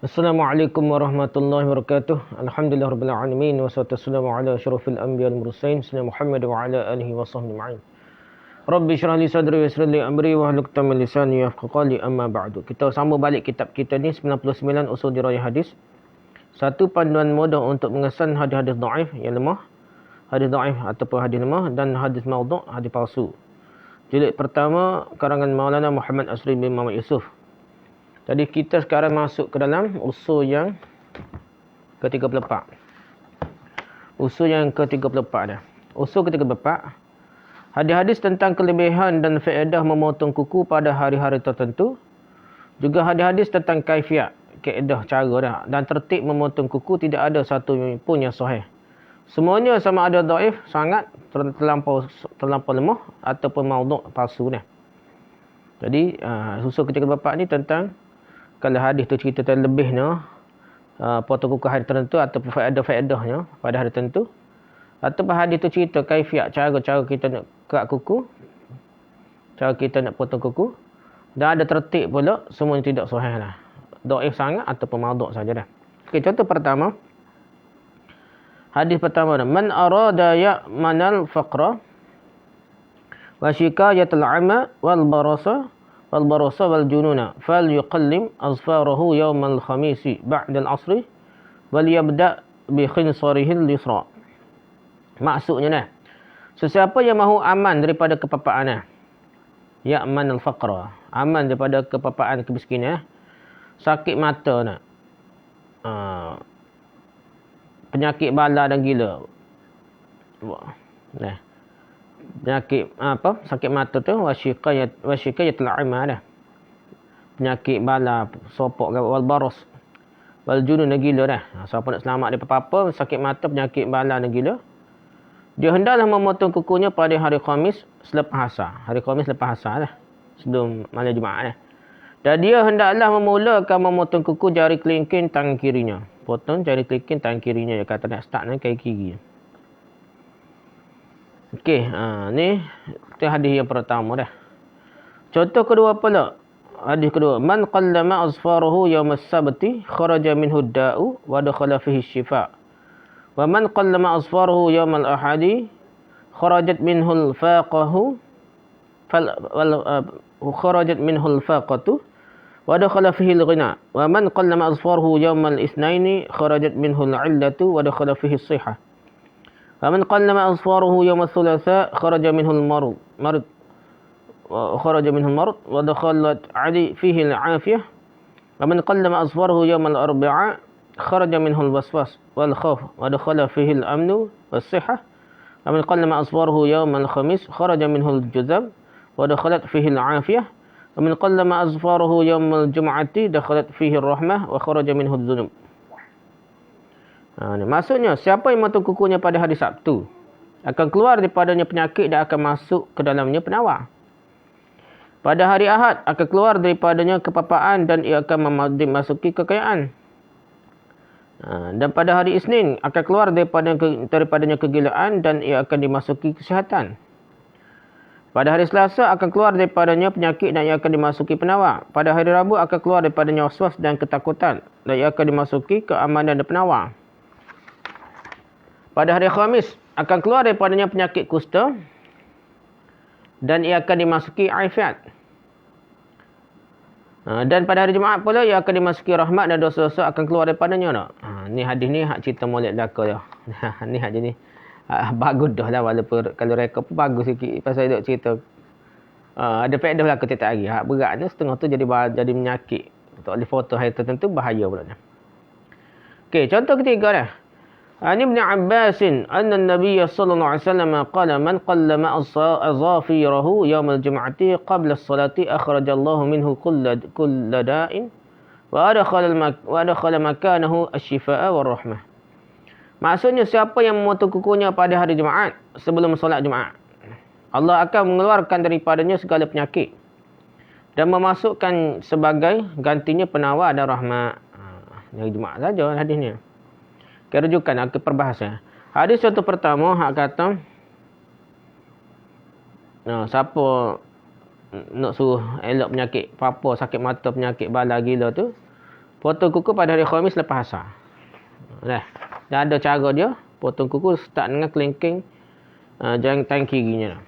Assalamualaikum warahmatullahi wabarakatuh. Alhamdulillahirabbil alamin wassalatu wassalamu ala asyrafil anbiya'i wal mursalin sayyidina Muhammad wa ala alihi wa sahbihi ajma'in. Rabbi shrah li sadri wa yassir li amri wa hlul 'uqdatam min lisani yafqahu qawli, amma ba'du. Kita sambung balik kitab kita ni 99 usul dirayah hadis. Satu panduan mudah untuk mengesan hadis-hadis dhaif yang lemah, hadis dhaif ataupun hadis lemah, dan hadis maudhu', hadis palsu. Jilid pertama karangan Maulana Muhammad Asri bin Muhammad Yusuf. Jadi kita sekarang masuk ke dalam usul yang ke-34. Usul yang ke-34 dah. Usul ke-34. Hadis-hadis tentang kelebihan dan faedah memotong kuku pada hari-hari tertentu. Juga hadis-hadis tentang kaifiat, kaedah cara dah. Dan tertib memotong kuku tidak ada satu pun yang sahih. Semuanya sama ada dhaif, sangat terlampau lemah ataupun maudhu' palsu dah. Jadi usul ke-34 ni tentang kalau hadis tu cerita terlebihnya potong kuku hari tertentu ataupun faedah-faedahnya pada hari tertentu, ataupun hadis tu cerita kaifiat, cara-cara kita nak kerat kuku, cara kita nak potong kuku, dan ada tertib pula, semuanya tidak sahih lah, dhaif sangat ataupun maudhu' saja dah. Okey, contoh pertama, hadis pertama, man arada ya'manal faqra wa shikayatul 'ama wal barasa wal jununa fal yuqallim azfarahu yawmal khamisi ba'da al-'asri wal yabda' bi khinsarihi al-yusra. Maksudnya nah, sesiapa yang mahu aman daripada kepapaan, ya'man al-faqra, aman daripada kepapaan, kemiskinan, sakit mata nak, penyakit bala dan gila. Nah, penyakit sakit mata tu wasyikayatul 'ama dah. Penyakit bala, sopok, wal baras, wal junun dan gila dah. Siapa nak selamat daripada apa-apa, sakit mata, penyakit bala dan gila, dia hendaklah memotong kukunya pada hari Khamis selepas asar. Hari Khamis lepas asar dah, sebelum malam Jumaat dah. Dan dia hendaklah memulakan memotong kuku jari kelingking tangan kirinya. Potong jari kelingking tangan kirinya, dia kata nak start dengan kaki kiri. Okey, ni hadis yang pertama dah. Contoh kedua pula. Hadis kedua, man qallama azfarahu yawm as-sabti kharaja minhu ad-da'u wa dakhala fihi asy-shifa'. Wa man qallama azfarahu yawm al-ahadi kharajat minhu al-faqahu kharajat minhu al-faqatu wa dakhala fihi al-ghina. Wa man qallama azfarahu yawm al-ithnaini kharajat minhu al-'illatu wa dakhala fihi as-sihah. ومن قلم أظفاره يوم الثلاثاء خرج منه المرض ودخلت عليه فيه العافية. ومن قلم أظفاره يوم الأربعاء خرج منه الوسواس والخوف ودخل فيه الأمن والصحة. ومن قلم أظفاره يوم الخميس خرج منه الجذام ودخلت فيه العافية. ومن قلم أظفاره يوم الجمعة دخلت فيه الرحمة وخرج منه الذنوب. Maksudnya, siapa yang memotong kukunya pada hari Sabtu, akan keluar daripadanya penyakit dan akan masuk ke dalamnya penawar. Pada hari Ahad, akan keluar daripadanya kepapaan dan ia akan memasuki kekayaan. Dan pada hari Isnin, akan keluar daripadanya kegilaan dan ia akan dimasuki kesihatan. Pada hari Selasa, akan keluar daripadanya penyakit dan ia akan dimasuki penawar. Pada hari Rabu, akan keluar daripadanya waswas dan ketakutan dan ia akan dimasuki keamanan dan penawar. Pada hari Khamis, akan keluar daripadanya penyakit kusta dan ia akan dimasuki afiat. Dan pada hari Jumaat pula, ia akan dimasuki rahmat dan dosa-dosa akan keluar daripadanya. Ni hadis ni hak cerita molek belaka dah. Ni hak jenis bagus dah lah, walaupun kalau rekod pun bagus sikit pasal dia cerita. Ada faedah belaka tiap hari. Hak berat ni setengah tu jadi menyakit. Tak boleh foto hari tertentu, bahaya pula. Okey, contoh ketiga dah. عن ابن عباس أن النبي صلى الله عليه وسلم قال من قلم أظافيره يوم الجمعة قبل الصلاة أخرج الله منه كل داء وأدخل مكانه الشفاء والرحمة. Maksudnya, siapa yang memotong kukunya pada hari Jumaat sebelum solat Jumaat, Allah akan mengeluarkan daripadanya segala penyakit dan memasukkan sebagai gantinya penawar dan rahmat. Hari Jumaat saja hadisnya. Kerujukan ke perbahasan. Hadis contoh pertama hak kata siapa nak suruh elok penyakit apa, sakit mata, penyakit bala gila tu, Potong kuku pada hari Khamis lepas asar. Dah. Dan ada cara dia. Potong kuku start dengan kelingking janggut tangan kirinya.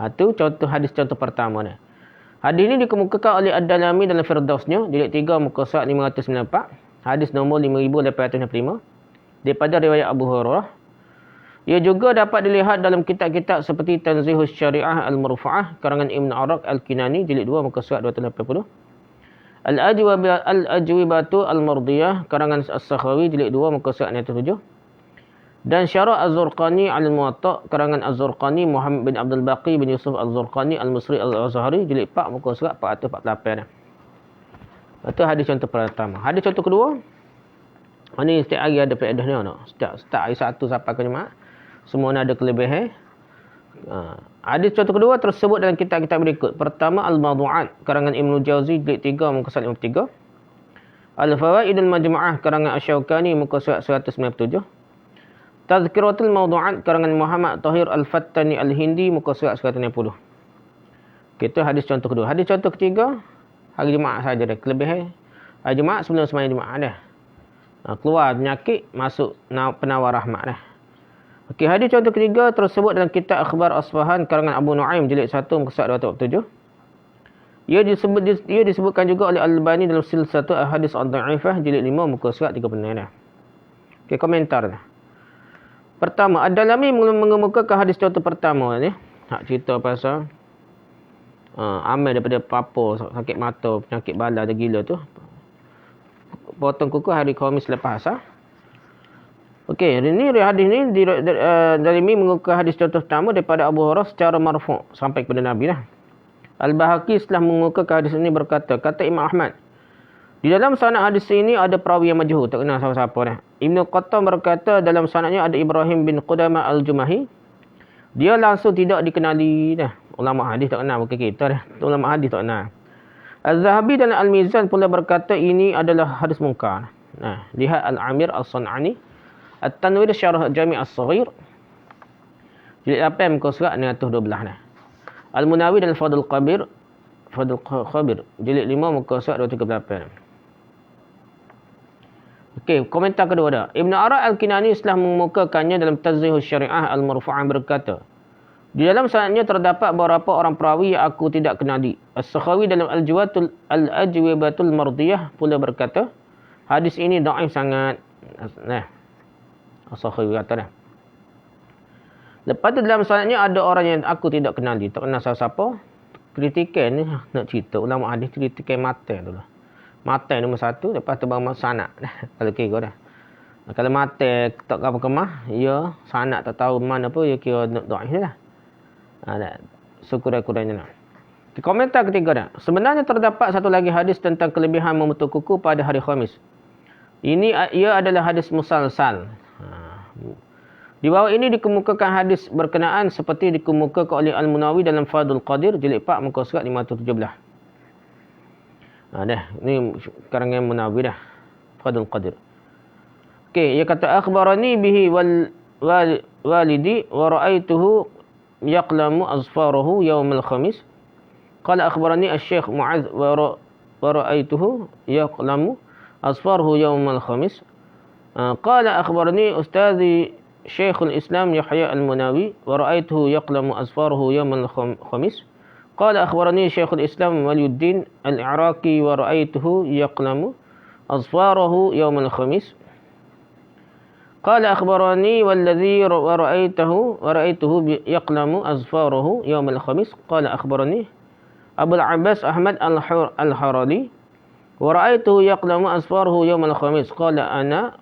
Itu contoh hadis contoh pertama ni. Hadis ini dikemukakan oleh Ad-Dalami dalam Firdausnya, jilid 3 muka surat 594, hadis nombor 5865 daripada riwayat Abu Hurairah. Ia juga dapat dilihat dalam kitab-kitab seperti Tanzihus Syariah Al-Murfa'ah karangan Ibn Araq Al-Kinani jilid 2 muka surat 280. Al-Ajwibatu Al-Mardiyah karangan As-Sakhawi jilid 2 muka surat 7. Dan Syarah Az-Zurqani Al-Muwatta karangan Az-Zurqani Muhammad bin Abdul Baqi bin Yusuf Az-Zurqani Al-Misri Al-Azhari jilid 4 muka surat 448. Itu hadis contoh pertama. Hadis contoh kedua. Ini setiap hari ada faedah ni. Setiap hari satu sampai ke Jumaat. Semua ada kelebihan. Hadis contoh kedua tersebut dalam kitab-kitab berikut. Pertama Al-Mawdu'at karangan Ibnu Jauzi jilid 3 muka surat 53. Al-Fawaidul Majmu'ah karangan Asy-Syaukani muka surat 197. Tazkiratul Mawdu'at karangan Muhammad Tahir Al-Fattani Al-Hindi muka surat 160. Kita hadis contoh kedua. Hadis contoh ketiga, hari Jumaat saja dah. Kelebihan hari Jumaat sebelum sembahyang Jumaat dah. Keluar penyakit, masuk penawar rahmat dah. Okey, hadis contoh ketiga tersebut dalam kitab Akhbar Asfahan karangan Abu Nuaim jilid 1 muka surat 247. Ia disebutkan juga oleh Al-Albani dalam Silsilatul Ahadits Ad-Dha'ifah jilid 5 muka surat 36 dah. Okey, komentar dah. Pertama, Ad-Dalami mengemukakan hadis contoh pertama ni. Hak cerita pasal amal daripada papar, sakit mata, penyakit bala ada gila tu. Potong kuku hari Khamis lepas asar. Okey, ini hadis ni Ad-Dalami mengemukakan hadis contoh pertama daripada Abu Hurairah secara marfu' sampai kepada Nabi dah. Al-Bahaqi setelah mengemukakan hadis ini berkata, kata Imam Ahmad, di dalam sanad hadis ini ada perawi yang majhul, tak kenal siapa-siapa dah. Ibnu Qattan berkata dalam sanadnya ada Ibrahim bin Qudamah Al-Jumahi. Dia langsung tidak dikenali dah. Ulama hadis tak kenal bukan kita dah. Ulama hadis tak kenal. Az-Zahabi dan Al-Mizan pula berkata ini adalah hadis munkar. Nah, lihat Al-Amir As-San'ani At-Tanwir Syarah Jami' As-Saghir jilid 8 muka surat 612 nah. Al-Munawi dan Fadul Khabir jilid 5 muka surat 238. Okey, komentar kedua dah. Ibn Araq Al-Kinani setelah mengemukakannya dalam Tanzihus Syariah Al-Murfa'ah berkata, di dalam sanadnya terdapat beberapa orang perawi yang aku tidak kenali. As-Sakhawi dalam Al-Ajwibatul Mardiyah pula berkata, hadis ini dhaif sangat. Nah, As-Sakhawi kata dah. Lepas tu dalam sanadnya ada orang yang aku tidak kenali, tak kenal siapa-siapa. Kritikan ni nak cerita ulama hadis kritikan matan tu lah. Matan nombor 1, lepas tu baru sanad. Kalau kira dah. Kalau matan tak apa kemah, ya sanad tak tahu mana apa, ya kira dhaif lah. Sekurang-kurangnya lah. Komentar ketiga dah. Sebenarnya terdapat satu lagi hadis tentang kelebihan memotong kuku pada hari Khamis. Ia adalah hadis musalsal. Di bawah ini dikemukakan hadis berkenaan seperti dikemukakan oleh Al-Munawi dalam Fadul Qadir jilid 4 muka surat 517. Dah, ni karangan Munawi dah. Fadul Qadir. Okey, ia kata akhbarani bihi walidi wa ra'aituhu yaqlamu azfarahu yawm al-khamis. Qala akhbarani asy-syekh Mu'adz wa ra'aituhu yaqlamu azfarahu yawm al-khamis. Qala akhbarani ustadhi Syekhul Islam Yahya Al-Munawi wa ra'aituhu yaqlamu azfarahu yawm al-khamis. Qala akhbarani Syekhul Islam Waliyuddin Al-Iraqi wa ra'aituhu yaqlamu azfarahu yawm al-khamis. Qala akhbarani walladhi ra'aituhu yaqlamu azfarahu yawm al-khamis. Qala akhbarani Abu al-Abbas Ahmad Al-Harali wa ra'aituhu yaqlamu azfarahu yawm al-khamis. Qala ana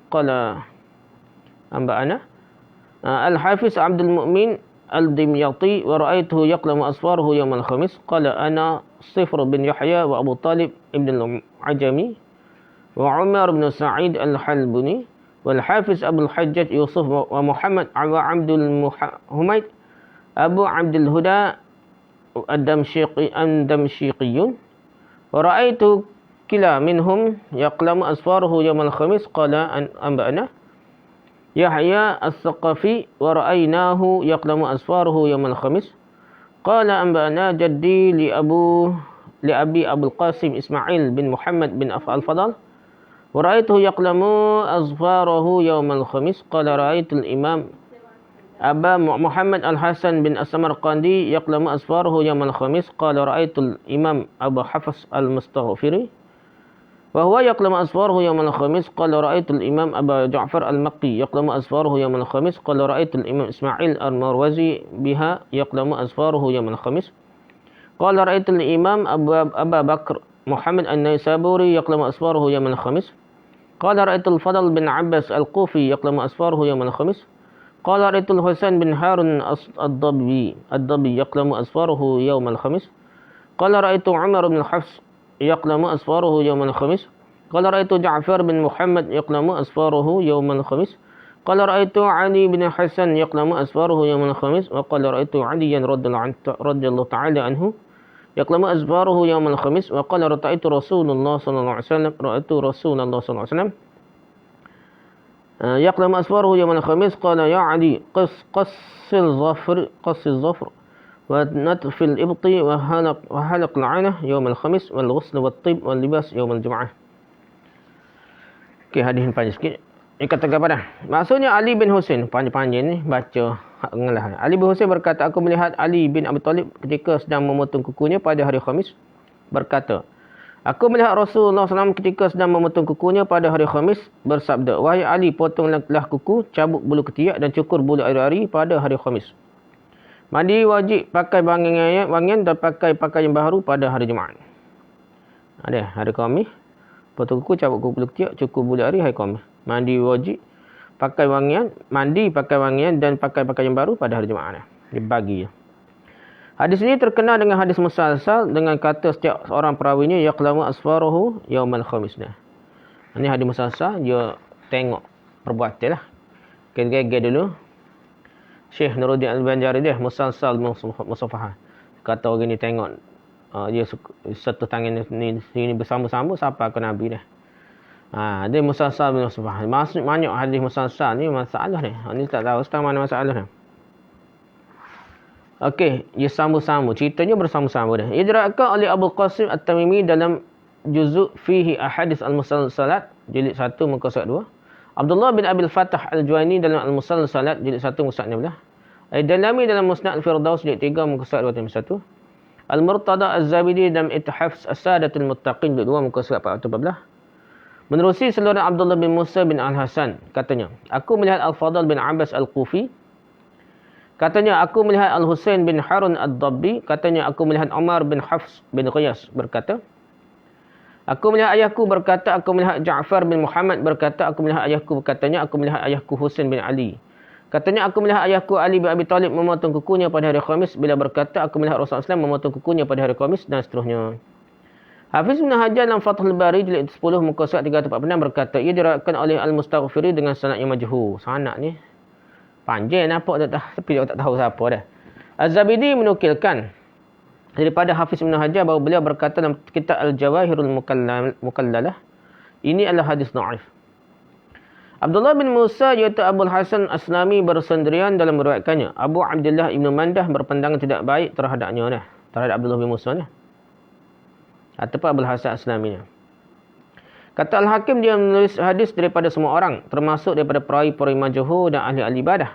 Al-Hafiz Abdul Mu'min Al-Dimyati wa ra'aituhu yaqlamu asfarahu yawm al-khamis. Qala ana Sifr bin Yahya wa Abu Talib ibn al-Ajami wa Umar bin Sa'id al-Halbuni wal Hafiz Abu al-Hajjaj Yusuf wa Muhammad wa Abdul Humaid Abu Abdul Huda ad-Damshiqiyun wa ra'aitu kila minhum yaqlamu asfarahu yawm al-khamis. Qala anba'ana Yahya As-Saqafi wa ra'aynahu yaqlamu asfarahu yawm al-khamis. Qala anba'ana jaddi li Abi Abul Qasim Ismail bin Muhammad bin Al-Fadal ورأيته يقلم أظفاره يوم الخميس قال رأيت الإمام أبا محمد الحسن بن السمرقندي يقلم أظفاره يوم الخميس قال رأيت الإمام أبا حفص المستغفري وهو يقلم أظفاره يوم الخميس قال رأيت الإمام أبا جعفر المقي يقلم أظفاره يوم الخميس قال رأيت الإمام إسماعيل المروزي بها يقلم أظفاره يوم الخميس قال رأيت الإمام أبا بكر محمد النيسابوري يقلم أظفاره يوم الخميس قال رأيت الفضل بن عباس الكوفي يقلم أظفاره يوم الخميس قال رأيت الحسين بن هارون الضبي يقلم أظفاره يوم الخميس قال رأيت عمر بن الحفص يقلم أظفاره يوم الخميس قال رأيت جعفر بن محمد يقلم أظفاره يوم الخميس قال رأيت علي بن حسن يقلم أظفاره يوم الخميس وقال رأيت عليا رضي الله تعالى عنه يقلم أظفاره يوم الخميس وقال رأيت رسول الله صلى الله عليه وسلم يقلم أظفاره يوم الخميس قال يا علي قص الظفر ونتف الإبط وحلق العنة يوم الخميس والغسل والطيب واللباس يوم الجمعة. Okey, hadis ni panjang sikit. Dia kata kepada, maksudnya Ali bin Husain, panjang-panjang ni baca ngalah. Ali bin Husain berkata, aku melihat Ali bin Abi Talib ketika sedang memotong kukunya pada hari Khamis berkata, aku melihat Rasulullah SAW ketika sedang memotong kukunya pada hari Khamis bersabda, wahai Ali, potonglah kuku, cabut bulu ketiak dan cukur bulu ari-ari pada hari Khamis. Mandi wajib pakai wangian dan pakai pakaian baharu pada hari Jumaat. Ada hari Khamis, potong kuku, cabut bulu ketiak, cukur bulu ari hari Khamis. Mandi wajib pakai wangian, dan pakai pakaian baru pada hari Jumaat. Dibagi. Hadis ini terkenal dengan hadis musalsal dengan kata setiap seorang perawinya yaqlamu asfarahu yaumal khamis. Ini hadis musalsal, dia tengok perbuatan lah. Gege dulu. Syekh Nuruddin Al-Banjari dia musalsal musafahah. Kata orang ni tengok dia satu tangan ni sini bersama-sama siapa ke Nabi dah. Dia musalsal musafahah. Maksud banyak hadis musalsal ni masalah ni. Ni tak tahu sekarang mana masalah ni. Okey, ia sama-sama. Ceritanya bersama-sama dah. Ia diriwayatkan oleh Abu Qasim At-Tamimi dalam juzuk Fihi Ahadits Al-Musalsalat jilid 1 muka surat 2. Abdullah bin Abil Fatah Al-Juwaini dalam Al-Musalsalat jilid 1 muka surat 16. Al-Dalami dalam Musnad Al-Firdaus jilid 3 muka surat 231. Al-Murtada Az-Zabidi dalam Ittihaf As-Sadatul Muttaqin jilid 2 muka surat 414. Menerusi saluran Abdullah bin Musa bin Al-Hasan, katanya, aku melihat Al-Fadl bin Abbas Al-Kufi. Katanya, aku melihat Al-Husain bin Harun Ad-Dabbi. Katanya, aku melihat Umar bin Hafs bin Qiyas berkata. Aku melihat ayahku berkata. Aku melihat Ja'far bin Muhammad berkata. Aku melihat ayahku berkatanya. Aku melihat ayahku Husain bin Ali. Katanya, aku melihat ayahku Ali bin Abi Talib memotong kukunya pada hari Khamis. Bila berkata, aku melihat Rasulullah SAW memotong kukunya pada hari Khamis dan seterusnya. Hafiz bin Hajar dalam Fathul Bari jilid 10 muka surat 346 berkata, ia diriwayatkan oleh Al-Mustaghfiri dengan sanad yang majhul. Sanad ni panjang nampak tapi tak tahu siapa dah. Az-Zabidi menukilkan daripada Hafiz bin Hajar bahawa beliau berkata dalam kitab Al-Jawahirul Mukallalah, ini adalah hadis dhaif. Abdullah bin Musa iaitu Abul Hasan Aslami bersendirian dalam meriwayatkannya. Abu Abdullah Ibn Mandah berpandangan tidak baik terhadapnya dah, terhadap Abdullah bin Musa ni. Ataupun Abul Hasan Aslami ni. Kata Al-Hakim, dia menulis hadis daripada semua orang, termasuk daripada perawi-perawi majhul dan ahli-ahli ibadah.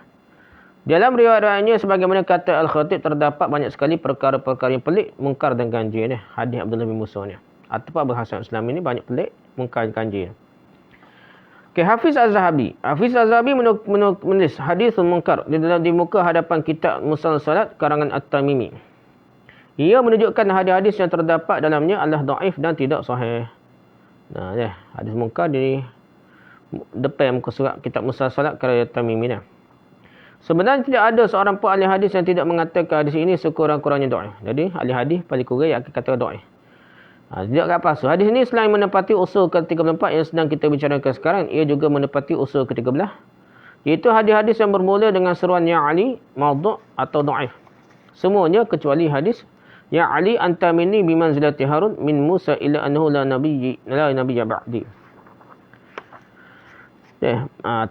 Dalam riwayat-riwayatnya, sebagaimana kata Al-Khatib, terdapat banyak sekali perkara-perkara yang pelik, mungkar dan ganjil ni. Hadis Abdullah bin Musa ni. Ataupun Abul Hasan Aslami ni banyak pelik, mungkar dan ganjil. Okay, Hafiz Az-Zahabi. Hafiz Az-Zahabi menulis hadis mungkar di muka hadapan kitab Musalsalat karangan At-Tamimi. Ia menunjukkan hadis-hadis yang terdapat dalamnya adalah dhaif dan tidak sahih. Nah, hadis mungkar di depan muka surat kitab Musalsalat karya Tamimi ni. Sebenarnya tidak ada seorang pun ahli hadis yang tidak mengatakan hadis ini sekurang-kurangnya dhaif. Jadi ahli hadis paling kurang akan kata dhaif. Tidak apa so. Hadis ini selain menepati usul ke-34 yang sedang kita bicarakan sekarang, ia juga menepati usul ke-13, iaitu hadis-hadis yang bermula dengan seruan ya Ali, maudhu' atau dhaif. Semuanya kecuali hadis ya Ali anta minni bimanzilati Harun min Musa ila annahu la nabiyya ba'di.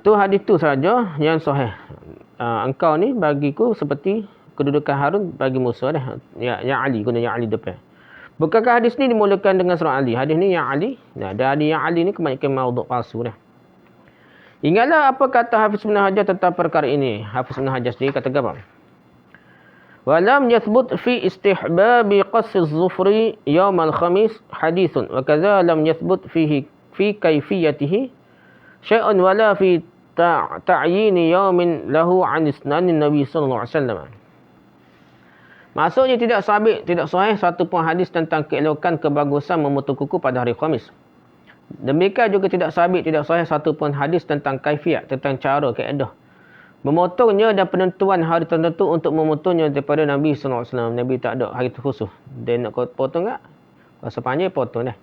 Tu hadis tu saja yang sahih. Engkau ni bagiku seperti kedudukan Harun bagi Musa dah. Ya Ali, guna ya Ali depan. Bukankah hadis ni dimulakan dengan surah Ali? Hadis ni yang Ali. Nah, dan hadis yang Ali ni kebanyakan maudhu' palsu dah. Ingatlah apa kata Hafiz Ibn Hajar tentang perkara ini. Hafiz Ibn Hajar sendiri kata apa? Walam yathbut fi istihbabi qassi az-zufri yawm al-khamis hadithun. Wa kadza lam yathbut fihi fi kaifiyatihi syai'un wala fi ta'yini yawmin lahu 'an isnanin Nabi sallallahu alaihi wasallam. Maksudnya tidak sabit, tidak sahih satu pun hadis tentang keelokan kebagusan memotong kuku pada hari Khamis. Demikian juga tidak sabit, tidak sahih satu pun hadis tentang kaifiat, tentang cara, kaedah memotongnya dan penentuan hari tertentu untuk memotongnya daripada Nabi sallallahu alaihi wasallam. Nabi tak ada hari khusus. Dia nak potong tak? Rasa panjang potong dah.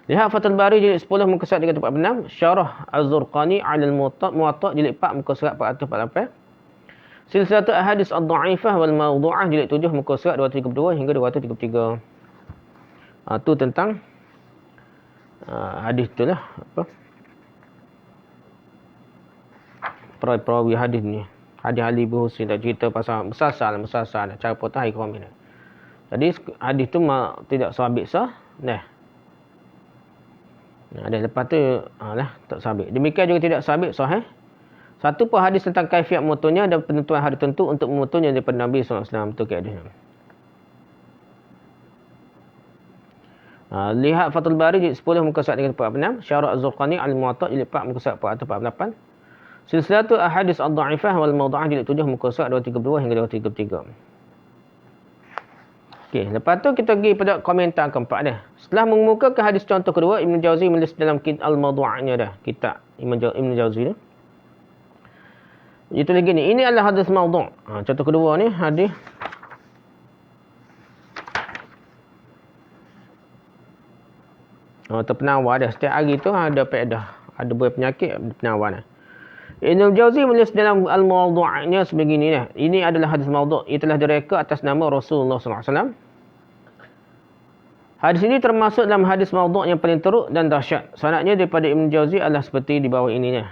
Lihat Fathul Bari jilid 10 muka surat 346, Syarah Az-Zurqani 'ala al-Muwatta' jilid 4 muka surat 448. Silsilatul Ahadits Ad-Dha'ifah wal Mawdu'ah jilid 7 muka surat 232 hingga 233. Tu tentang hadis itulah apa? Perawi hadis ni. Hadis Ali bin Husain dah cerita pasal musasal cara potong hari Khamis. Jadi hadis tu tidak sabit sah. Ada lepas tu tak sabit. Demikian juga tidak sabit sahih satu pun hadis tentang kaifiat memotongnya dan penentuan hari tertentu untuk memotongnya daripada Nabi sallallahu alaihi wasallam. Itu keadaannya. Lihat Fathul Bari jilid 10 muka surat 346, Syarah Az-Zurqani al-Muwatta' jilid 4 muka surat 448. Silsilatul Ahadits Ad-Dha'ifah wal Mawdu'ah jilid 7 muka surat 232 hingga 233. Okey, lepas tu kita pergi pada komentar keempat dah. Setelah mengemukakan hadis contoh kedua, Ibn Jauzi menulis dalam Al-Mawdu'ahnya dah, kitab Ibn Jauzi dah. Itu lagi ni. Ini adalah hadis maudhu'. Contoh kedua ni hadis terpenawar dah. Setiap hari tu ada faedah. Ada buah penyakit, ada penawar dah. Ibn Jauzi menulis dalam Al-Mawdu'ahnya sebegini dah. Ini adalah hadis maudhu'. Ia telah direka atas nama Rasulullah sallallahu alaihi wasallam. Hadis ini termasuk dalam hadis maudhu' yang paling teruk dan dahsyat. Sanadnya daripada Ibn Jauzi adalah seperti di bawah ininya.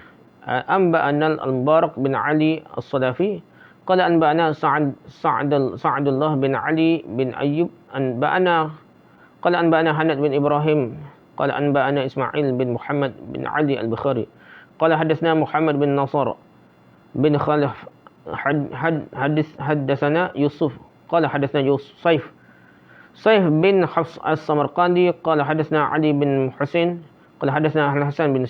Anba'ana al-Mubarak bin Ali as-Sadafi qala anba'ana Sa'dullah bin Ali bin Ayyub qala anba'ana Hanad bin Ibrahim qala anba'ana Ismail bin Muhammad bin Ali al-Bukhari qala hadatsana Muhammad bin Nasr bin Khalaf hadatsana Yusuf qala hadatsana Saif bin Hafs as-Samarqandi qala hadatsana Ali bin Husain qala hadatsana Hasan bin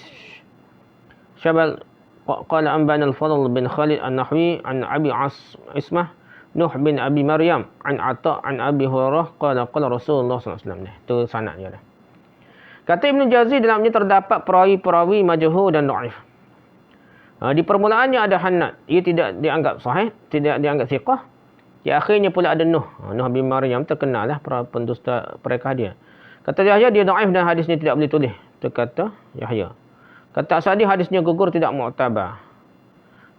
Syabal qala anba'ana al-Fadl bin Khalid an-Nahwi an Abi Ismah Nuh bin Abi Maryam an Ata an Abi Hurairah qala Rasulullah sallallahu alaihi wasallam. Itu sanadnya dah. Kata Ibn Jauzi dalamnya terdapat perawi-perawi majhul dan dhaif. Di permulaannya ada Hanad, ia tidak dianggap sahih, tidak dianggap thiqah. Di akhirnya pula ada Nuh bin Maryam, terkenal lah pendusta mereka dia. Kata Yahya dia dhaif dan hadisnya tidak boleh tulis. Itu kata Yahya. Kata Asadi hadisnya gugur tidak mu'tabar.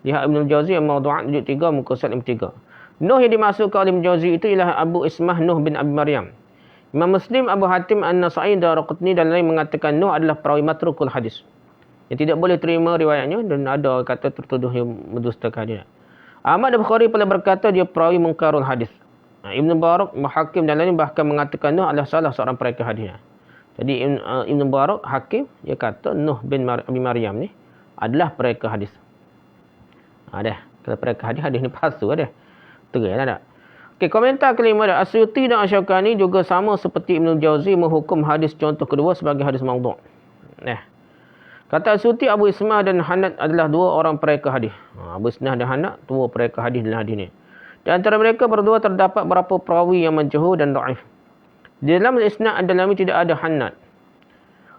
Lihat Ibn Jauzi Al-Mawdu'at jilid 3 muka surat 53. Nuh yang dimasukkan oleh Ibn Jauzi itu ialah Abu Ismah Nuh bin Abi Maryam. Imam Muslim, Abu Hatim An-Nasa'i, Daraqutni dan lain mengatakan Nuh adalah perawi matrukul hadis. Yang tidak boleh terima riwayatnya dan ada kata tertuduh yang mendustakan dia. Ahmad Bukhari pula berkata dia perawi mungkarul hadis. Ibn Barak, Hakim dan lain bahkan mengatakan Nuh adalah salah seorang perekat hadisnya. Jadi Ibn Barak, Hakim, dia kata Nuh bin Abi Maryam ni adalah perekat hadis. Dah. Kalau perekat hadis ni palsu dah. Terai lah tak? Okey, komentar kelima dah. Asyuti dan Asy-Syaukani juga sama seperti Ibn Jauzi menghukum hadis contoh kedua sebagai hadis maudhu'. Kata Asyuti, Abu Ismah dan Hanad adalah dua orang perekat hadis. Abu Ismah dan Hanad, dua perekat hadis dalam hadis ni. Di antara mereka berdua terdapat beberapa perawi yang majhul dan dhaif. Di dalam isnad dalam tidak ada Hanad.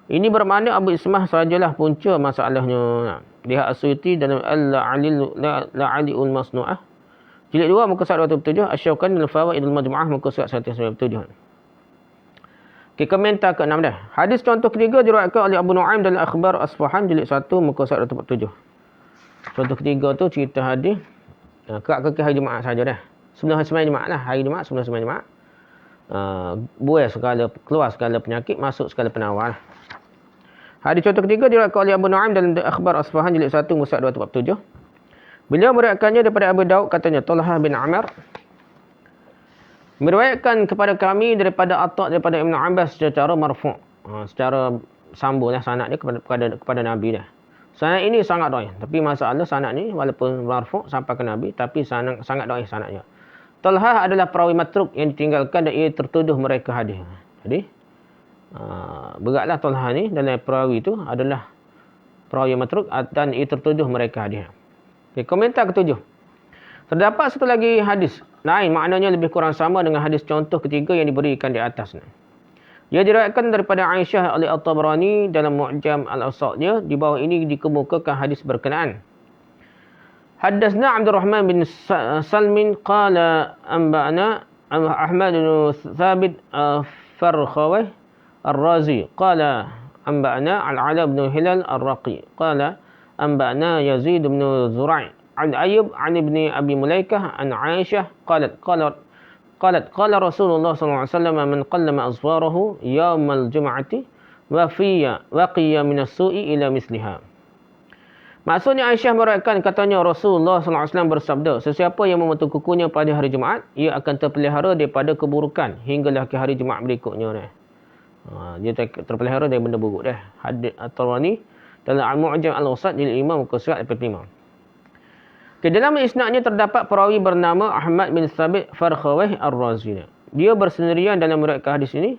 Ini bermakna Abu Ismah sajalah punca masalahnya. Lihat Asyuti dalam Al-La'ali'ul Masnu'ah jilid 2 muka surat 207, Asy-Syaukani Al-Fawaidul Majmu'ah muka surat 197. Okey, komentar ke-6 dah. Hadis contoh ketiga diriwayatkan oleh Abu Nu'aim dalam Akhbar Asfahan jilid 1 muka surat 247. Contoh ketiga tu cerita hadis kerak kekeh hari Jumaat saja dah. Sebelum sembahyang Jumaat lah, hari Jumaat sebelum sembahyang Jumaat. Keluar segala penyakit, masuk segala penawar. Hadis contoh ketiga diriwayatkan oleh Abu Nu'aim dalam Akhbar Asfahan jilid 1 muka surat 247. Beliau meriwayatkannya daripada Abu Daud katanya Talhah bin Amr Meriwayatkan kepada kami daripada Atha daripada Ibn Abbas secara marfu'. Secara sambung lah sanad dia kepada Nabi dah. Sanad ini sangat dhaif. Tapi masalah sanad ni walaupun marfu' sampai ke Nabi tapi sangat dhaif sanadnya. Talhah adalah perawi matruk yang ditinggalkan dan ia tertuduh mereka hadis. Jadi beratlah Talhah ni dalam perawi itu adalah perawi matruk dan ia tertuduh mereka hadis. Okay, komentar ketujuh. Terdapat satu lagi hadis lain maknanya lebih kurang sama dengan hadis contoh ketiga yang diberikan di atas. Ia diriwayatkan daripada Aisyah oleh At-Tabarani dalam Mu'jam Al-Awsat dia. Di bawah ini dikemukakan hadis berkenaan. Haddatsna Abdurrahman bin Salmin qala anba'ana Ahmad bin Thabit Farkhawih Ar-Razi qala anba'ana Al-Ala bin Hilal Ar-Raqi qala anba'ana Yazid bin Zurai' an Ayyub an ibni Abi Mulaikah an Aisyah qalat qala Rasulullah sallallahu alaihi wasallam man qallama azfarahu yaumal jum'ati wa qiya min as-su'i ila misliha. Maksudnya Aisyah meriwayatkan katanya Rasulullah sallallahu alaihi wasallam bersabda, sesiapa yang memotong kukunya pada hari Jumaat, ia akan terpelihara daripada keburukan hinggalah ke hari Jumaat berikutnya. Dia terpelihara dari benda buruk dah. Hadis At-Tabarani dalam Al-Mu'jam Al-Awsat jilid 5 muka surat 45. Okay, dalam isnadnya terdapat perawi bernama Ahmad bin Thabit Farkhawih Ar-Razi. Dia bersendirian dalam meriwayatkan hadis ini.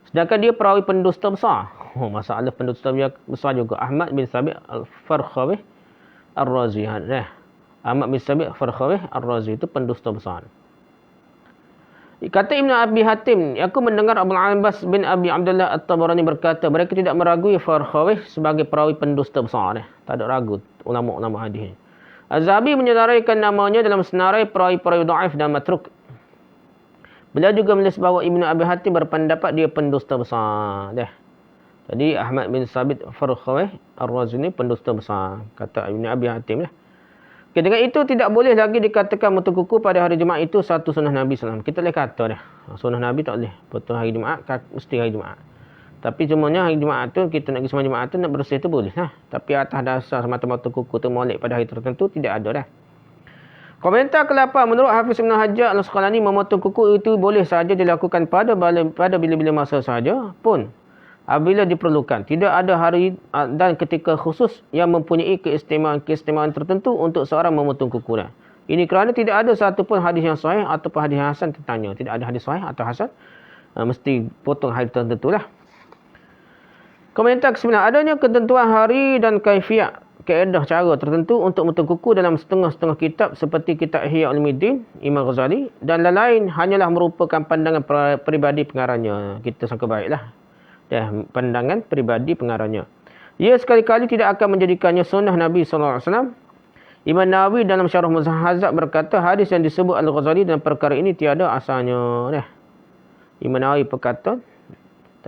Sedangkan dia perawi pendusta besar. Masalah pendusta besar juga. Ahmad bin Thabit Farkhawih Ar-Razi. Ahmad bin Thabit Farkhawih Ar-Razi itu pendusta besar. Kata Ibn Abi Hatim, aku mendengar Abu Abbas bin Abi Abdullah At-Tabarani berkata, mereka tidak meragui Farkhawih sebagai perawi pendusta besar. Tak ada ragu ulama-ulama hadis. Az-Zahabi menyenaraikan namanya dalam senarai perawi-perawi dhaif dan matruk. Beliau juga menulis bahawa Ibn Abi Hatim berpendapat dia pendusta besar. Jadi Ahmad bin Thabit Farkhawih Ar-Razi ni pendusta besar. Kata Ibn Abi Hatim lah. Okay, dengan itu tidak boleh lagi dikatakan potong kuku pada hari Jumaat itu satu sunnah Nabi SAW. Kita boleh kata dah. Sunnah Nabi tak boleh. Potong hari Jumaat, mesti hari Jumaat. Tapi cumanya hari Jumaat tu, kita nak pergi sembang Jumaat tu, nak bersih tu boleh lah. Tapi atas dasar semata-mata kuku tu molek pada hari tertentu, tidak ada dah. Komentar ke-8. Menurut Hafiz Ibn Hajar Al-Asqalani, memotong kuku itu boleh sahaja dilakukan pada bila-bila masa sahaja pun. Apabila diperlukan. Tidak ada hari dan ketika khusus yang mempunyai keistimewaan tertentu untuk seorang memotong kuku dah. Ini kerana tidak ada satu pun hadis yang sahih ataupun hadis yang hasan tentangnya. Tidak ada hadis sahih atau hasan. Mesti potong hari tertentu lah. Komentar ke-9. Adanya ketentuan hari dan kaifiat, kaedah cara tertentu untuk memotong kuku dalam setengah-setengah kitab seperti kitab Ihya Ulumuddin Imam Ghazali dan lain-lain hanyalah merupakan pandangan peribadi pengarangnya. Kita sangka baiklah. Pandangan peribadi pengarangnya. Ia sekali-kali tidak akan menjadikannya sunnah Nabi SAW. Imam Nawawi dalam Syarah Muhadzab berkata hadis yang disebut Al-Ghazali dalam perkara ini tiada asalnya. Imam Nawawi berkata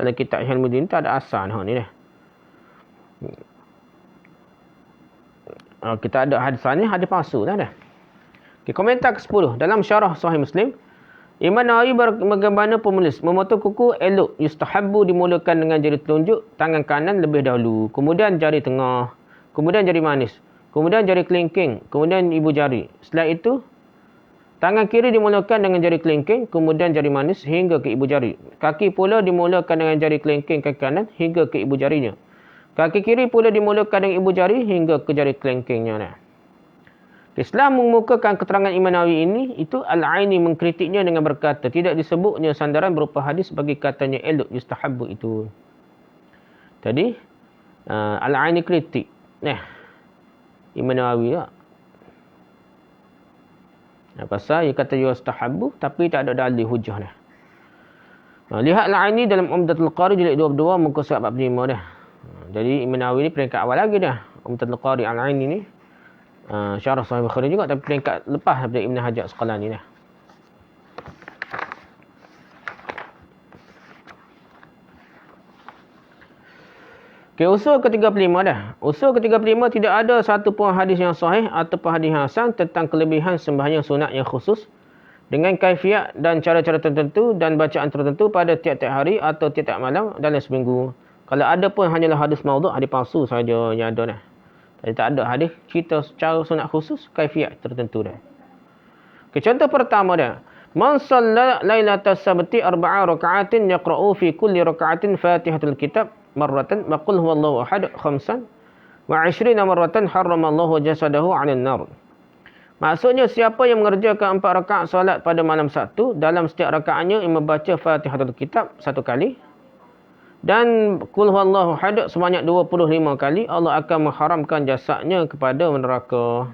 dalam kitab Ihya Ulumuddin tak ada asal ni dah. Kita ada hadis ni, hadis palsu dah. Okay, komentar ke-10. Dalam Syarah Sahih Muslim, Imam Nawawi bagaimana penulis memotong kuku elok yustahabbu dimulakan dengan jari telunjuk tangan kanan lebih dahulu, kemudian jari tengah, kemudian jari manis, kemudian jari kelingking, kemudian ibu jari. Setelah itu tangan kiri dimulakan dengan jari kelingking, kemudian jari manis hingga ke ibu jari. Kaki pula dimulakan dengan jari kelingking kaki kanan hingga ke ibu jarinya. Kaki kiri pula dimulakan dengan ibu jari hingga ke jari kelingkingnya. Islam mengemukakan keterangan Imam Nawawi ini, itu Al-Aini mengkritiknya dengan berkata, tidak disebutnya sandaran berupa hadis bagi katanya elok yustahabbu itu. Jadi, Al-Aini kritik. Imam Nawawi tak. Pasal dia kata yustahabbu tapi tak ada dalil hujah dah. Lihatlah ini dalam Umdatul Qari jilid 22 muka surat 45 dah. Jadi Imam Nawawi ni peringkat awal lagi dah. Umdatul Qari Al-Aini ni Syarah Sahih Bukhari juga tapi peringkat lepas daripada Ibn Hajar Asqalani dah. Okay, usul ke-35 dah. Usul ke-35 tidak ada satu pun hadis yang sahih ataupun hadis yang hasan tentang kelebihan sembahyang sunat yang khusus dengan kaifiat dan cara-cara tertentu dan bacaan tertentu pada tiap-tiap hari atau tiap-tiap malam dalam seminggu. Kalau ada pun hanyalah hadis maudhu', hadis palsu saja yang ada dah. Jadi tak ada hadis cerita cara sunat khusus kaifiat tertentu dah. Okay, contoh pertama dah. Man shalla lailatas sabti 4 raka'atin yaqra'u fi kulli raka'atin Fatihatul kitab marratan wa qul huwallahu ahad khamsan wa 20 marratan harramallahu jasadahu 'alan nar. Maksudnya siapa yang mengerjakan 4 rakaat solat pada malam Sabtu, dalam setiap rakaatnya ia membaca Fatihatul kitab 1 kali dan qul huwallahu ahad sebanyak 25 kali, Allah akan mengharamkan jasadnya kepada neraka.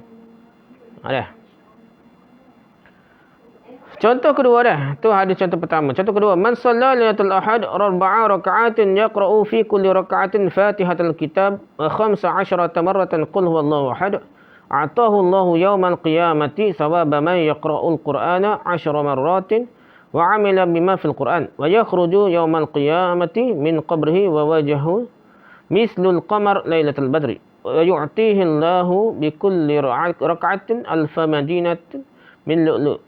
Ada. Contoh kedua dah. Tu hadis contoh pertama. Contoh kedua, man shalla lailatul ahad 4 raka'atin yaqra'u fi kulli raka'atin Fatihatul kitab wa 15 marratan qul huwallahu ahad. A'tahu Allahu yawmal qiyamati thawaba man yaqra'ul Qur'ana 10 marratin wa 'amila bima fil Qur'an wa yakhruju yawmal qiyamati min qabrihi wa wajhahu mislul qamar lailatul badri wa yu'tihi Allahu bi kulli raka'atin alfa madinatin min lu'lu'.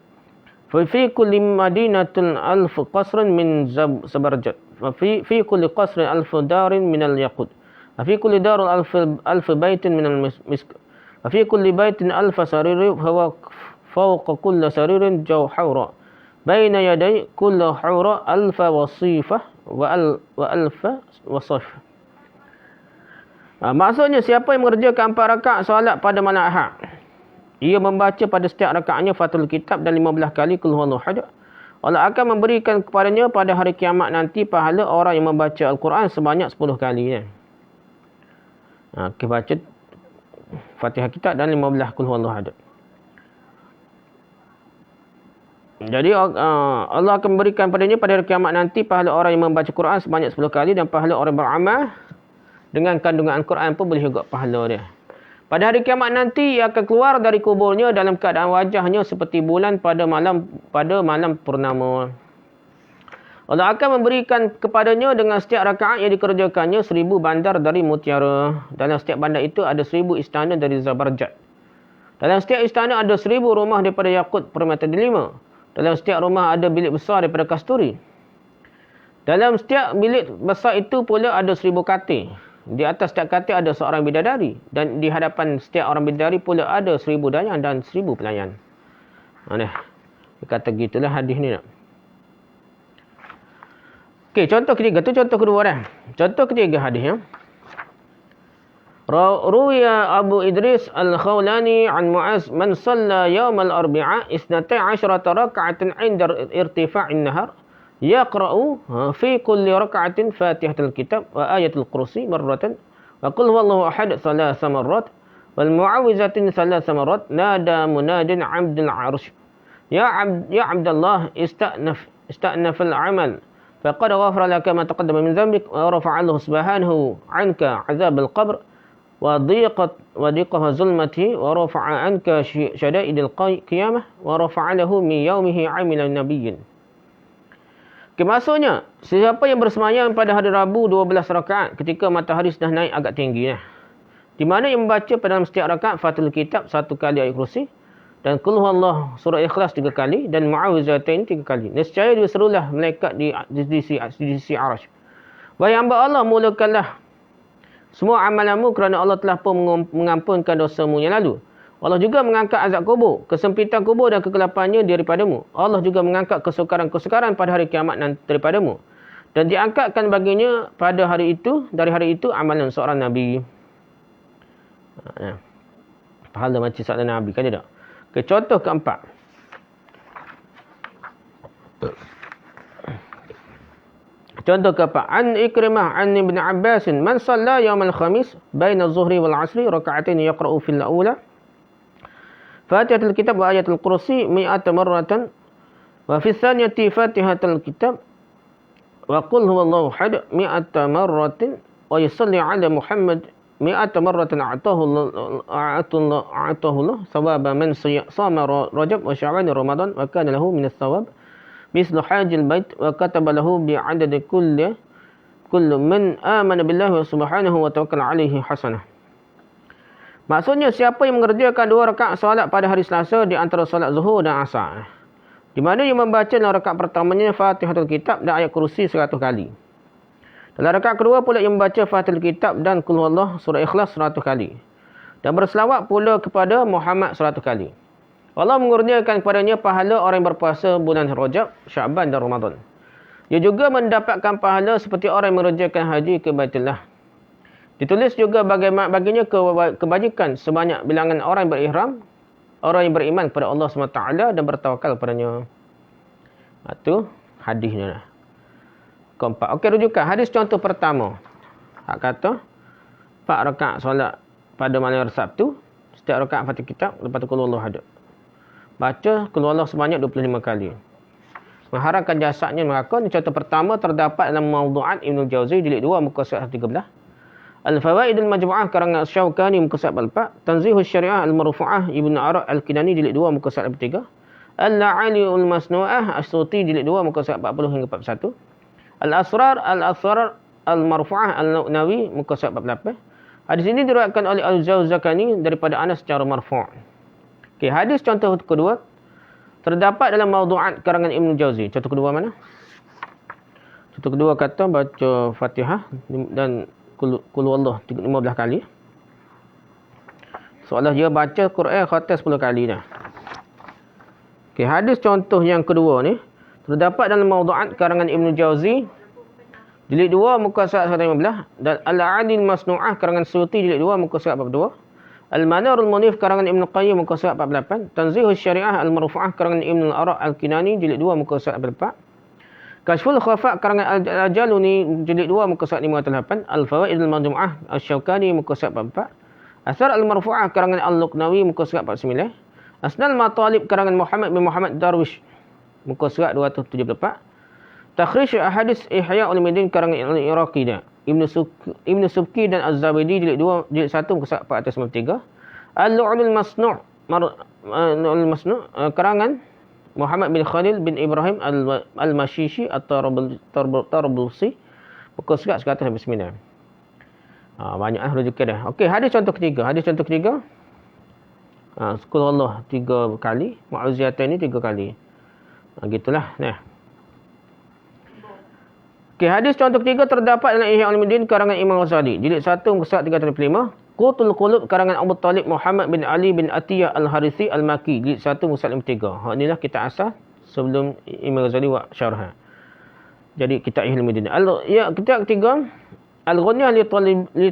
ففي كل مدينة 1000 قصر من زبرجد وفي كل قصر 1000 دار من الياقوت وفي كل دار 1000 بيت من المسك وفي كل بيت 1000 سرير فهو فوق كل سرير جوحورا بين يدي كل حورة 1000 وصيفة وألف وصيفة. Maksudnya siapa yang mengerjakan 4 rakaat solat pada malam Ahad, ia membaca pada setiap rakaatnya Fatihatul kitab dan 15 kali qul huwallahu ahad, Allah akan memberikan kepadanya pada hari kiamat nanti pahala orang yang membaca Al-Quran sebanyak 10 kali. Kita baca Fatihah kitab dan 15 qul huwallahu ahad. Jadi Allah akan memberikan padanya pada hari kiamat nanti pahala orang yang membaca Quran sebanyak 10 kali dan pahala orang beramal dengan kandungan Al-Quran pun boleh juga pahala dia. Pada hari kiamat nanti ia akan keluar dari kuburnya dalam keadaan wajahnya seperti bulan pada malam purnama. Allah akan memberikan kepadanya dengan setiap rakaat yang dikerjakannya 1000 bandar dari mutiara. Dalam setiap bandar itu ada 1000 istana dari zabarjad. Dalam setiap istana ada 1000 rumah daripada yakut permata delima. Dalam setiap rumah ada bilik besar daripada kasturi. Dalam setiap bilik besar itu pula ada 1000 katil. Di atas setiap katil ada seorang bidadari. Dan di hadapan setiap orang bidadari pula ada 1000 dayan dan 1000 pelayan. Dia kata gitulah hadis ni. Okey, contoh ketiga. Tu contoh kedua dah. Contoh ketiga hadis. Ruwiya Abu Idris Al-Khawlani an Mu'az man salla yawm al-arbi'a 12 raka'atan 'inda irtifa'in nahar. Yaqra'u fi kulli raka'atin Fatihatul kitab wa ayatul kursi marratan wa qul huwallahu ahad 3 marrat wal mu'awwizatin 3 marrat nada munadin 'abdul 'arsy ya Abdullah ista'naf al-'amal faqad ghafara laka ma taqaddama min dhanbik wa rafa'a Allah subhanahu 'anka 'adzab al-qabr wa dhiqaha zulmatihi wa rafa'a 'anka shada'id al-qiyamah wa rafa'a lahu min yawmihi 'amilan nabiyyin. Maksudnya, siapa yang bersemayam pada hari Rabu 12 rakaat ketika matahari sudah naik agak tinggi. Di mana yang membaca pada dalam setiap rakaat Fatihul kitab 1 kali ayat kursi dan qul huwallahu surah ikhlas 3 kali dan mu'awwizatain 3 kali. Nescaya diserulah malaikat di sisi arasy. Wahai hamba Allah, mulakanlah semua amalanmu kerana Allah telah pun mengampunkan dosamu yang lalu. Allah juga mengangkat azab kubur, kesempitan kubur dan kegelapannya daripadamu. Allah juga mengangkat kesukaran-kesukaran pada hari kiamat daripadamu. Dan diangkatkan baginya pada hari itu, dari hari itu amalan seorang Nabi. Pahala macam seorang Nabi, kan tidak? Okay, contoh keempat. Contoh keempat. An Ikrimah an Ibn Abbas man salla yawm al-khamis baina az-zuhri wal 'asri raka'atain yaqra'u fil ula Fatihatul kitab wa ayatul kursi 100 marratan wa fi tsaniyati Fatihatul kitab wa qul huwallahu ahad 100 marratin wa yusalli ala Muhammad 100 marratan a'tahu Allah thawaba man sama Rajab wa Sya'ban Ramadan wa kana lahu min ath-thawab mislu hajjil bait wa kataba lahu bi 'adadi kullu man amana billahi subhanahu wa tawakkala 'alaihi hasanah. Maksudnya siapa yang mengerjakan 2 rakaat solat pada hari Selasa di antara solat Zuhur dan Asar, di mana yang membaca dalam rakaat pertamanya Fatihatul kitab dan ayat kursi 100 kali. Dalam rakaat kedua pula yang membaca Fatihatul kitab dan qul huwallahu surah ikhlas 100 kali. Dan berselawat pula kepada Muhammad 100 kali. Allah mengurniakan kepadanya pahala orang yang berpuasa bulan Rajab, Syaban dan Ramadan. Dia juga mendapatkan pahala seperti orang yang mengerjakan haji ke Baitullah. Ditulis juga baginya kebajikan sebanyak bilangan orang yang berihram, orang yang beriman kepada Allah SWT dan bertawakal kepadanya. Itu hadisnya. Keempat. Okey, rujukan. Hadis contoh pertama. Hak kata 4 rakaat solat pada malam Sabtu, setiap rakaat Fatihah kitab, lepas tu qul huwallahu ahad. Baca qul huwallahu sebanyak 25 kali. Mengharamkan jasadnya neraka. Ini contoh pertama terdapat dalam Mawdu'at Ibn Jauzi jilid 2 muka surat 13. Al-Fawaid al-Majmu'ah karangan Asy-Syaukani muka surat 4. Tanzihus Syariah al-Marfu'ah Ibn Arad al-Kinani jilid 2 muka surat 3. Al-La'ali al-Masnu'ah As-Suti jilid 2 muka surat 40 hingga 41. Al-Asrar al-Marfu'ah al-Nawawi muka surat 48. Hadis ini diriwayatkan oleh Al-Zawzakani daripada Anas secara marfu'. Okey, hadis contoh kedua terdapat dalam Mawdu'at karangan Ibn Jauzi. Contoh kedua mana? Contoh kedua kata baca Fatihah dan qul huwallahu 15 kali. Seolah dia baca Quran khatam 10 kali dah. Okey, hadis contoh yang kedua ni terdapat dalam Mawdu'at karangan Ibn Jauzi jilid 2 muka surat 115 dan Al-Adil Masnu'ah karangan Suyuti jilid 2 muka surat 42. Al-Manarul Munif karangan Ibn Qayyim muka surat 48. Tanzihus Syariah al-Marfu'ah karangan Ibn Arad al-Kinani jilid 2 muka surat 44. Kashful Khafa karangan Al-Jaluni jilid 2 muka surat 58. Al-Fawaid al-Majmu'ah Asy-Syaukani muka surat 44. Asar al-Marfu'ah karangan Al-Luqnawi muka surat 49. Asnal Matalib karangan Muhammad bin Muhammad Darwish muka surat 274. Takhrij Ahadits Ihya Ulumuddin karangan Al-Iraqi Ibn Subki dan Az-Zabidi jilid 2 jilid 1 muka surat 493. Al-Lu'lul Masnu' karangan Muhammad bin Khalil bin Ibrahim Al-Mashishi At-Tarabulsi muka surat 109. Banyak rujukan dah. Okey, hadis contoh ketiga. Qul huwallahu 3 kali, Mu'awwidhatain ni 3 kali. Gitulah. Nah. Okey, hadis contoh ketiga terdapat dalam Ihya Ulumuddin karangan Imam Ghazali jilid 1 muka surat 335. Qutul Qulub karangan Abu Talib Muhammad bin Ali bin Atiyah Al-Harithi Al-Maki jilid 1 muka surat 53. Hak inilah kita asal sebelum Imam Ghazali buat syarah. Jadi kitab Ihya Ulumuddin. Kitab ketiga Al-Ghunyah li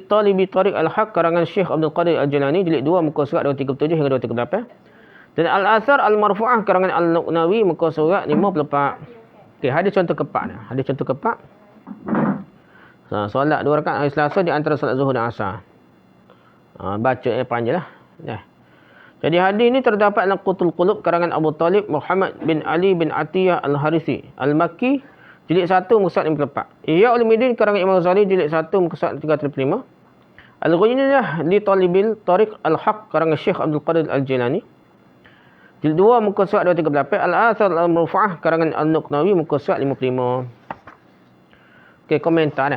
Talibi Tariq Al-Haq karangan Syekh Abdul Qadir Al-Jalani jilid 2 muka surat 237 hingga 238. Dan Al-Athar Al-Marfu'ah karangan Al-Luqnawi muka surat 54. Okey, hadis contoh keempat. Solat 2 rakaat hari Selasa di antara solat Zuhur dan Asar. Baca panjang lah. Jadi hadis ini terdapat dalam Qutul Qulub karangan Abu Talib Muhammad bin Ali bin Atiyah Al-Harithi Al-Makki jilid 1 muka surat 54. Ihya Ulumuddin karangan Imam Ghazali jilid 1 muka surat 335. Al-Ghunyah li Talibil Tariq Al-Haq karangan Syekh Abdul Qadir Al-Jilani jilid 2 muka surat 238. Al-Athar Al-Marfu'ah karangan Al-Luqnawi muka surat 55. Okey, komentar.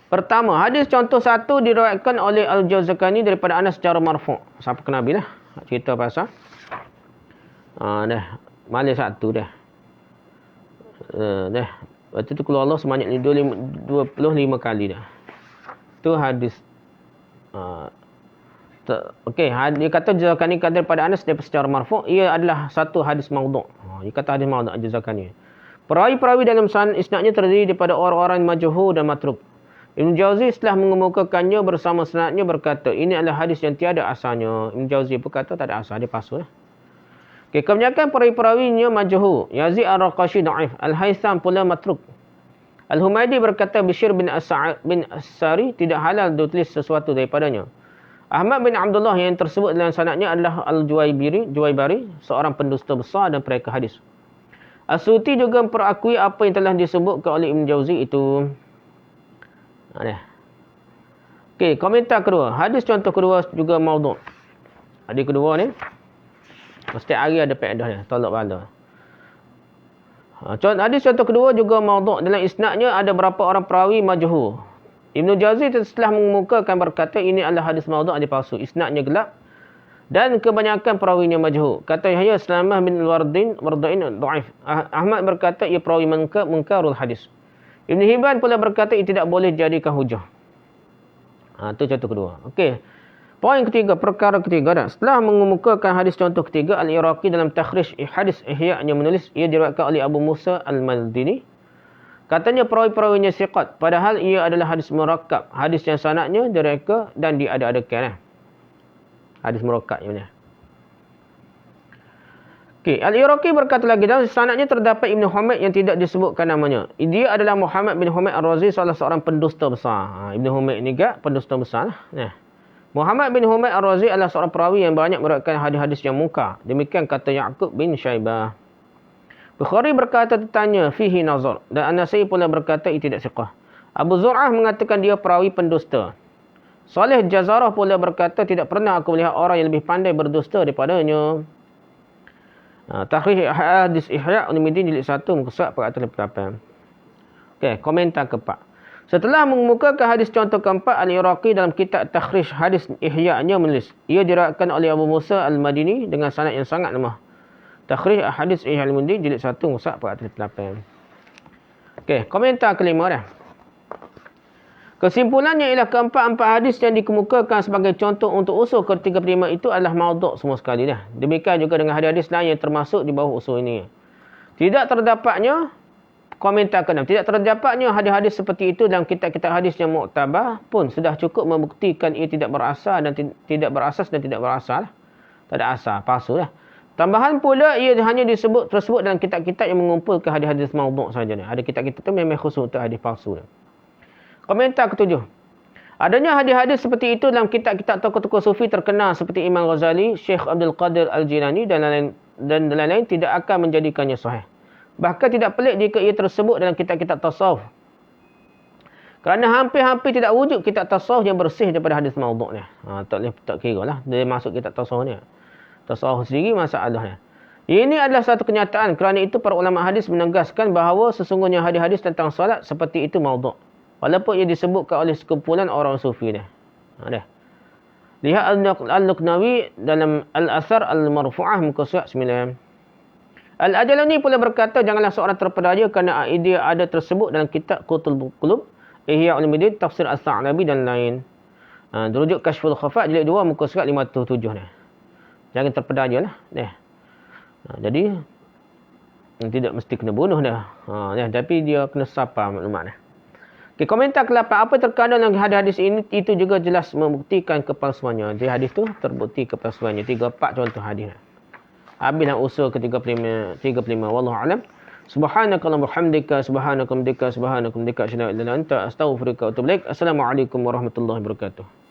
Pertama, hadis contoh 1 diriwayatkan oleh Al-Zawzakani daripada Anas secara marfu'. Siapa ke Nabi lah. Cerita pasal. Malam 1 dah. Lepas tu keluar Allah sebanyak 25 kali dah. Tu hadis. Okey, dia kata Zawzakani kata daripada Anas secara marfu', ia adalah satu hadis maudhu'. Dia kata hadis maudhu' Zawzakani. Perawi-perawi dalam sanad isnadnya terdiri daripada orang-orang majhul dan matruk. Ibn Jauzi setelah mengemukakannya bersama sanadnya berkata, ini adalah hadis yang tiada asalnya. Ibn Jauzi berkata tak ada asal, dia palsu. Okay, kebanyakan perawi-perawinya majhul. Yazid Ar-Raqashi da'if. Al-Haytham pula matruk. Al-Humaydi berkata Bishr bin As-Sari tidak halal ditulis sesuatu daripadanya. Ahmad bin Abdullah yang tersebut dalam sanadnya adalah Al-Juwaybari, seorang pendusta besar dan pereka hadis. As-Suti juga memperakui apa yang telah disebutkan oleh Ibn Jauzi itu. Okey, komentar kedua. Hadis contoh kedua juga maudhu'. Hadis kedua ni setiap hari ada faedah dia, tolak bala. Hadis contoh kedua juga maudhu'. Dalam isnadnya ada berapa orang perawi majhul. Ibn Jauzi setelah mengemukakan berkata ini adalah hadis maudhu', hadis palsu. Isnadnya gelap dan kebanyakan perawinya majhul. Kata Yahya Salamah bin Wardin dhaif. Ahmad berkata ia perawi mungkarul hadis. Ibn Hibban pula berkata ia tidak boleh dijadikan hujah. Itu contoh kedua. Okey. Poin ketiga, perkara ketiga dah. Setelah mengemukakan hadis contoh ketiga, Al-Iraqi dalam takhrij hadis Ihya-nya menulis, ia diriwayatkan oleh Abu Musa Al-Maldini. Katanya perawi-perawinya siqat, padahal ia adalah hadis murakkab. Hadis yang sanadnya direka dan diada-adakan. Hadis murakkab ni. Okey, Al-Iraqi berkata lagi, dalam sanadnya terdapat Ibn Humaid yang tidak disebutkan namanya. Dia adalah Muhammad bin Humaid Ar-Razi, salah seorang pendusta besar. Ibn Humaid ni juga pendusta besar lah. Muhammad bin Humaid Ar-Razi adalah seorang perawi yang banyak meriwayatkan hadis-hadis yang munkar. Demikian kata Ya'qub bin Syaibah. Bukhari berkata tentangnya fihi nazar, dan An-Nasai pula berkata ia tidak siqah. Abu Zur'ah mengatakan dia perawi pendusta. Salih Jazarah pula berkata tidak pernah aku melihat orang yang lebih pandai berdusta daripadanya. Takhrij hadis Ihya Ulumuddin jilid 1 muka surat 488. Okey, komentar keempat. Setelah mengemukakan hadis contoh keempat, Al-Iraqi dalam kitab takhrij hadis Ihya-nya menulis, ia diriwayatkan oleh Abu Musa Al-Madini dengan sanad yang sangat lemah. Takhrij hadis Ihya Ulumuddin jilid 1 muka surat 488. Okey, komentar kelima dah. Kesimpulannya ialah keempat-empat hadis yang dikemukakan sebagai contoh untuk usul ke-35 itu adalah maudhu' semua sekali dah. Demikian juga dengan hadis-hadis lain yang termasuk di bawah usul ini. Tidak terdapatnya, komentar ke-6, tidak terdapatnya hadis-hadis seperti itu dalam kitab-kitab hadis yang muktabar pun sudah cukup membuktikan ia tidak berasal dan tidak berasas dan tidak berasal. Tak ada asal, palsu lah. Tambahan pula ia hanya tersebut dalam kitab-kitab yang mengumpulkan hadis-hadis maudhu' saja. Ada kitab-kitab itu memang khusus untuk hadis palsu. Komentar ketujuh. Adanya hadis-hadis seperti itu dalam kitab-kitab tokoh-tokoh sufi terkenal seperti Imam Ghazali, Syekh Abdul Qadir Al-Jilani dan lain-lain tidak akan menjadikannya sahih. Bahkan tidak pelik jika ia tersebut dalam kitab-kitab tasawuf. Kerana hampir-hampir tidak wujud kitab tasawuf yang bersih daripada hadis maudhu' ni. Tak kira lah. Dia masuk kitab tasawuf ni. Tasawuf sendiri masalahnya. Ini adalah satu kenyataan. Kerana itu para ulama hadis menegaskan bahawa sesungguhnya hadis-hadis tentang solat seperti itu maudhu'. Walaupun ia disebutkan oleh sekumpulan orang sufi dah. Lihat Al-Luqnawi dalam Al-Athar Al-Marfu'ah muka surat 9. Al-Ajalani pula berkata, janganlah seorang terpedaya kerana idea ada tersebut dalam kitab Qutul Qulub, Ihya Ulumuddin, Tafsir As-Sa'labi dan lain. Dirujuk Kashful Khafat jilid 2 muka surat 507 dah. Jangan terpedaya lah. Jadi tidak mesti kena bunuh dah. Tapi dia kena sapa maklumat dah. Okay, komentar ke-8. Apa terkandung dalam hadis-hadis ini itu juga jelas membuktikan kepalsuannya. Jadi hadis tu terbukti kepalsuannya. 3-4 contoh hadis. Habislah usul ke-35. Wallahu a'lam. Subhanakallahumma hamdika subhanaka hamdika asyhadu an la ilaha illa anta astaghfiruka wa atubu ilaik. Assalamualaikum warahmatullahi wabarakatuh.